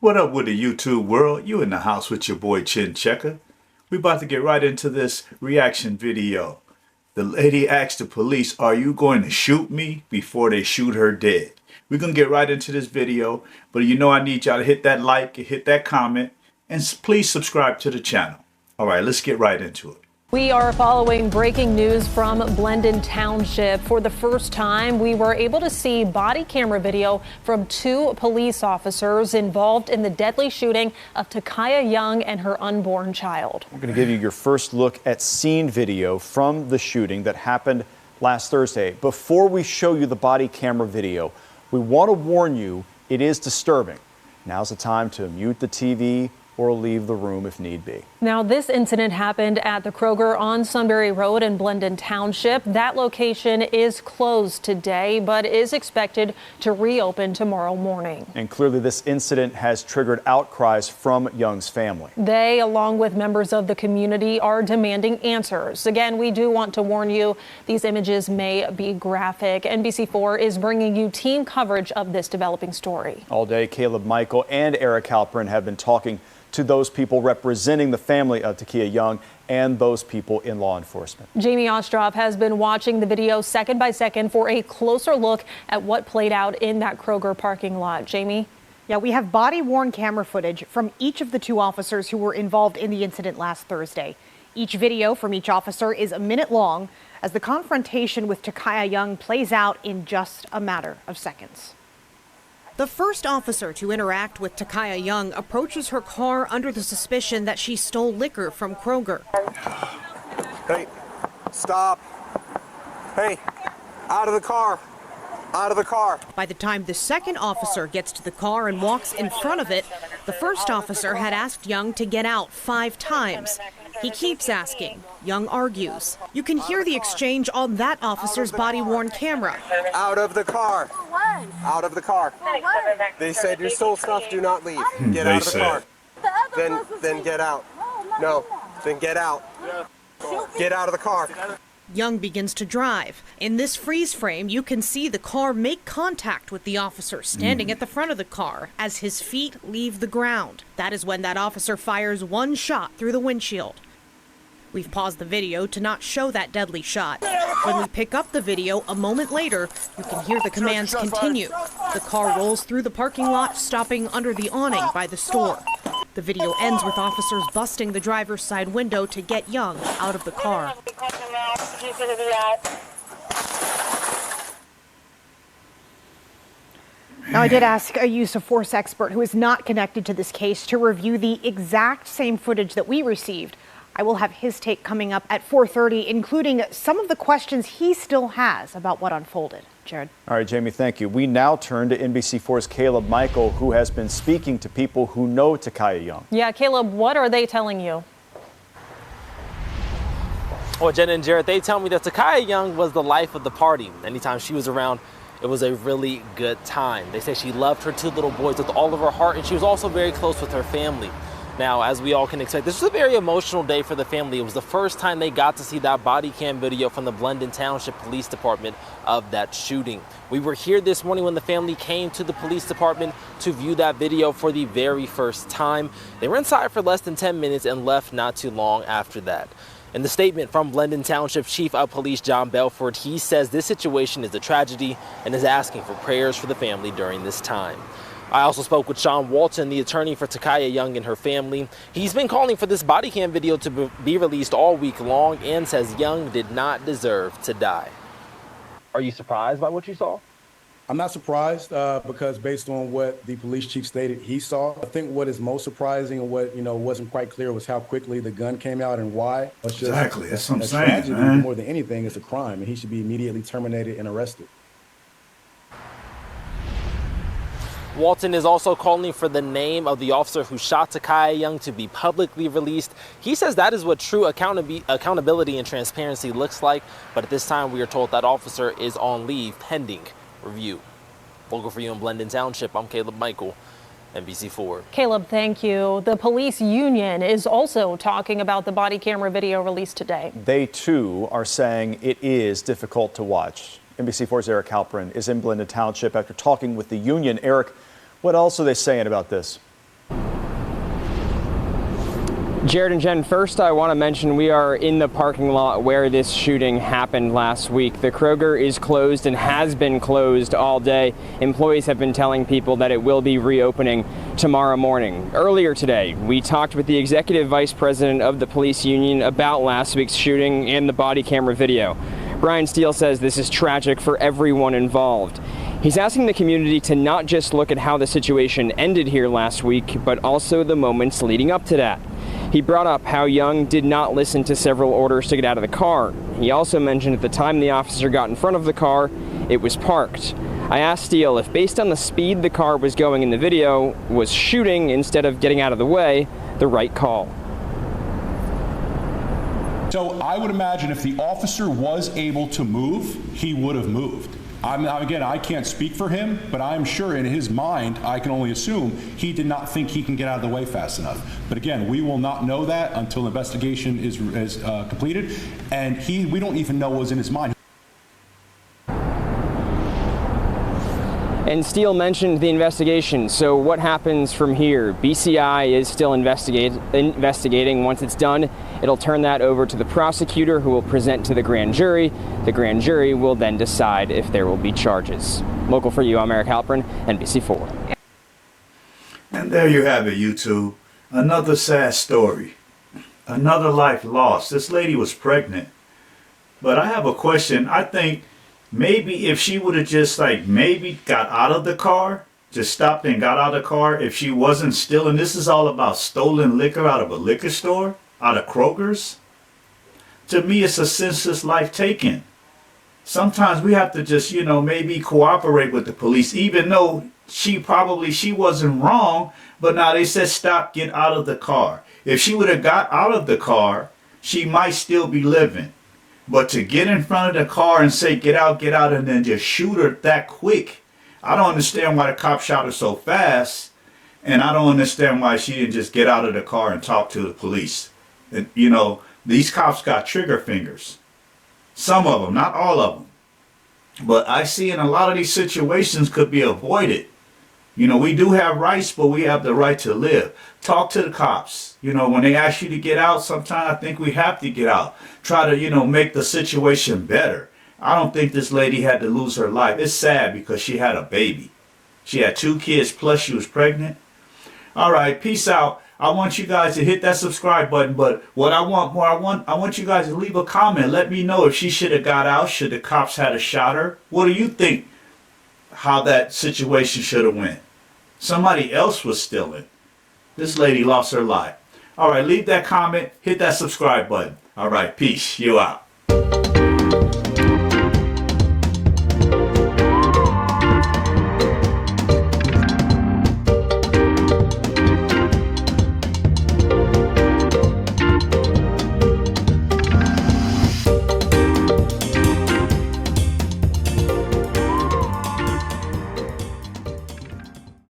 What up with the YouTube world? You in the house with your boy Chin Checker. We about to get right into this reaction video. The lady asked the police, "Are you going to shoot me?" before they shoot her dead. We're going to get right into this video, but you know I need y'all to hit that like, hit that comment, and please subscribe to the channel. All right, let's get right into it. We are following breaking news from Blendon Township. For the first time, we were able to see body camera video from 2 police officers involved in the deadly shooting of Takaya Young and her unborn child. We're going to give you your first look at scene video from the shooting that happened last Thursday. Before we show you the body camera video, we want to warn you it is disturbing. Now's the time to mute the TV or leave the room if need be. Now, this incident happened at the Kroger on Sunbury Road in Blendon Township. That location is closed today, but is expected to reopen tomorrow morning. And clearly this incident has triggered outcries from Young's family. They, along with members of the community, are demanding answers. Again, we do want to warn you, these images may be graphic. NBC4 is bringing you team coverage of this developing story. All day, Caleb Michael and Eric Halperin have been talking to those people representing the family of Takaya Young and those people in law enforcement. Jamie Ostroff has been watching the video second by second for a closer look at what played out in that Kroger parking lot. Jamie? Yeah, we have body-worn camera footage from each of the 2 officers who were involved in the incident last Thursday. Each video from each officer is a minute long as the confrontation with Takaya Young plays out in just a matter of seconds. The first officer to interact with Takaya Young approaches her car under the suspicion that she stole liquor from Kroger. Hey, stop. Hey, out of the car. Out of the car. By the time the second officer gets to the car and walks in front of it, the first officer had asked Young to get out 5 times. He keeps asking. Young argues. You can hear the exchange on that officer's body-worn camera. Out of the car. Out of the car. They said you stole stuff, do not leave. Get out of the car. Then get out. No, then get out. Get out of the car. Young begins to drive. In this freeze frame, you can see the car make contact with the officer standing at the front of the car as his feet leave the ground. That is when that officer fires 1 shot through the windshield. We've paused the video to not show that deadly shot. When we pick up the video a moment later, you can hear the commands continue. The car rolls through the parking lot, stopping under the awning by the store. The video ends with officers busting the driver's side window to get Young out of the car. Now, I did ask a use of force expert who is not connected to this case to review the exact same footage that we received. I will have his take coming up at 4:30, including some of the questions he still has about what unfolded. Jared. All right, Jamie, thank you. We now turn to NBC4's Caleb Michael, who has been speaking to people who know Takaya Young. Yeah, Caleb, what are they telling you? Well, Jenna and Jared, they tell me that Takaya Young was the life of the party. Anytime she was around, it was a really good time. They say she loved her 2 little boys with all of her heart, and she was also very close with her family. Now, as we all can expect, this was a very emotional day for the family. It was the first time they got to see that body cam video from the Blendon Township Police Department of that shooting. We were here this morning when the family came to the police department to view that video for the very first time. They were inside for less than 10 minutes and left not too long after that. In the statement from Blendon Township Chief of Police John Belford, he says this situation is a tragedy and is asking for prayers for the family during this time. I also spoke with Sean Walton, the attorney for Takaya Young and her family. He's been calling for this body cam video to be released all week long and says Young did not deserve to die. Are you surprised by what you saw? I'm not surprised because based on what the police chief stated he saw, I think what is most surprising and what wasn't quite clear was how quickly the gun came out and why. It's just Exactly, that's what I'm a saying, tragedy, man. more than anything, it's a crime, and he should be immediately terminated and arrested. Walton is also calling for the name of the officer who shot Takaya Young to be publicly released. He says that is what true accountability and transparency looks like, but at this time we are told that officer is on leave pending review. Local for you in Blendon Township, I'm Caleb Michael, NBC4. Caleb, thank you. The police union is also talking about the body camera video released today. They, too, are saying it is difficult to watch. NBC4's Eric Halperin is in Blendon Township after talking with the union. Eric, what else are they saying about this? Jared and Jen, first I want to mention we are in the parking lot where this shooting happened last week. The Kroger is closed and has been closed all day. Employees have been telling people that it will be reopening tomorrow morning. Earlier today, we talked with the executive vice president of the police union about last week's shooting and the body camera video. Brian Steele says this is tragic for everyone involved. He's asking the community to not just look at how the situation ended here last week, but also the moments leading up to that. He brought up how Young did not listen to several orders to get out of the car. He also mentioned at the time the officer got in front of the car, it was parked. I asked Steele if, based on the speed the car was going in the video, was shooting instead of getting out of the way the right call. So I would imagine if the officer was able to move, he would have moved. Again, I can't speak for him, but I'm sure in his mind, I can only assume he did not think he can get out of the way fast enough. But again, we will not know that until the investigation is completed, and we don't even know what was in his mind. And Steele mentioned the investigation. So what happens from here? BCI is still investigating. Once it's done, it'll turn that over to the prosecutor, who will present to the grand jury. The grand jury will then decide if there will be charges. Local for you, I'm Eric Halpern, NBC4. And there you have it, YouTube. Another sad story. Another life lost. This lady was pregnant. But I have a question. I think maybe if she would have just maybe got out of the car, just stopped and got out of the car, if she wasn't stealing, this is all about stolen liquor out of a liquor store, out of Kroger's. To me, it's a senseless life taken. Sometimes we have to just, maybe cooperate with the police, even though she wasn't wrong, but now they said stop, get out of the car. If she would have got out of the car, she might still be living. But to get in front of the car and say, get out, and then just shoot her that quick, I don't understand why the cop shot her so fast. And I don't understand why she didn't just get out of the car and talk to the police. And, these cops got trigger fingers. Some of them, not all of them. But I see in a lot of these situations could be avoided. We do have rights, but we have the right to live. Talk to the cops. When they ask you to get out, sometimes I think we have to get out. Try to, make the situation better. I don't think this lady had to lose her life. It's sad because she had a baby. She had 2 kids, plus she was pregnant. All right, peace out. I want you guys to hit that subscribe button, but what I want more, I want you guys to leave a comment. Let me know if she should have got out, should the cops had shot her. What do you think how that situation should have went? Somebody else was stealing. This lady lost her life. All right, leave that comment, hit that subscribe button. All right, peace. You out.